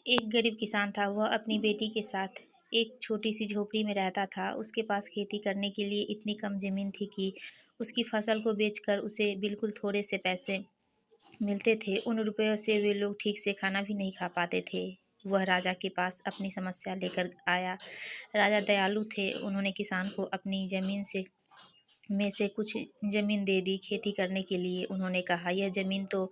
एक गरीब किसान था। वह अपनी बेटी के साथ एक छोटी सी झोपड़ी में रहता था। उसके पास खेती करने के लिए इतनी कम जमीन थी कि उसकी फसल को बेचकर उसे बिल्कुल थोड़े से पैसे मिलते थे। उन रुपयों से वे लोग ठीक से खाना भी नहीं खा पाते थे। वह राजा के पास अपनी समस्या लेकर आया। राजा दयालु थे। उन्होंने किसान को अपनी जमीन में से कुछ ज़मीन दे दी खेती करने के लिए। उन्होंने कहा, यह ज़मीन तो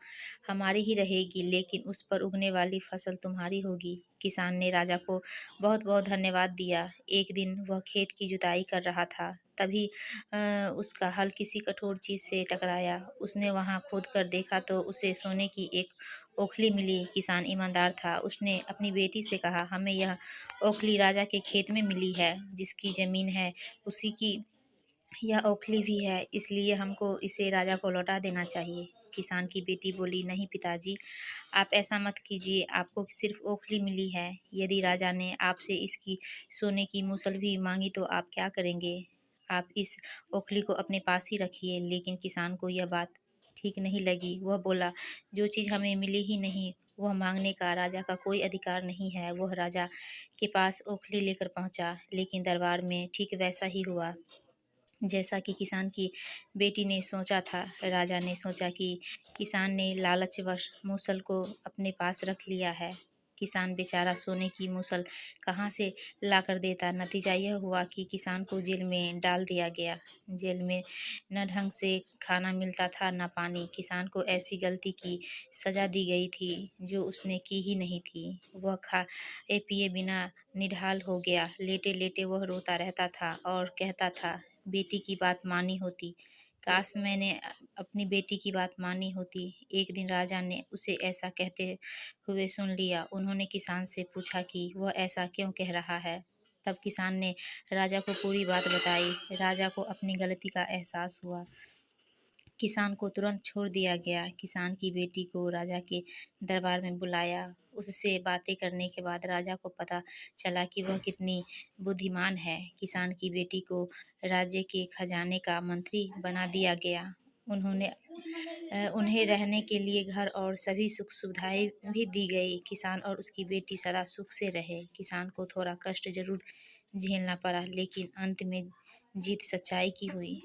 हमारी ही रहेगी, लेकिन उस पर उगने वाली फसल तुम्हारी होगी। किसान ने राजा को बहुत बहुत धन्यवाद दिया। एक दिन वह खेत की जुताई कर रहा था, तभी उसका हल किसी कठोर चीज़ से टकराया। उसने वहां खोद कर देखा तो उसे सोने की एक ओखली मिली। किसान ईमानदार था। उसने अपनी बेटी से कहा, हमें यह ओखली राजा के खेत में मिली है। जिसकी ज़मीन है उसी की यह ओखली भी है, इसलिए हमको इसे राजा को लौटा देना चाहिए। किसान की बेटी बोली, नहीं पिताजी, आप ऐसा मत कीजिए। आपको सिर्फ ओखली मिली है। यदि राजा ने आपसे इसकी सोने की मूसल भी मांगी तो आप क्या करेंगे? आप इस ओखली को अपने पास ही रखिए। लेकिन किसान को यह बात ठीक नहीं लगी। वह बोला, जो चीज़ हमें मिली ही नहीं वह मांगने का राजा का कोई अधिकार नहीं है। वह राजा के पास ओखली लेकर पहुंचा, लेकिन दरबार में ठीक वैसा ही हुआ जैसा कि किसान की बेटी ने सोचा था। राजा ने सोचा कि किसान ने लालचवश मूसल को अपने पास रख लिया है। किसान बेचारा सोने की मूसल कहाँ से ला कर देता। नतीजा यह हुआ कि किसान को जेल में डाल दिया गया। जेल में न ढंग से खाना मिलता था न पानी। किसान को ऐसी गलती की सजा दी गई थी जो उसने की ही नहीं थी। वह खाए पिए बिना निढाल हो गया। लेटे लेटे वह रोता रहता था और कहता था, बेटी की बात मानी होती, काश मैंने अपनी बेटी की बात मानी होती। एक दिन राजा ने उसे ऐसा कहते हुए सुन लिया। उन्होंने किसान से पूछा कि वह ऐसा क्यों कह रहा है। तब किसान ने राजा को पूरी बात बताई। राजा को अपनी गलती का एहसास हुआ। किसान को तुरंत छोड़ दिया गया। किसान की बेटी को राजा के दरबार में बुलाया। उससे बातें करने के बाद राजा को पता चला कि वह कितनी बुद्धिमान है। किसान की बेटी को राज्य के खजाने का मंत्री बना दिया गया। उन्हें रहने के लिए घर और सभी सुख सुविधाएं भी दी गई। किसान और उसकी बेटी सदा सुख से रहे। किसान को थोड़ा कष्ट जरूर झेलना पड़ा, लेकिन अंत में जीत सच्चाई की हुई।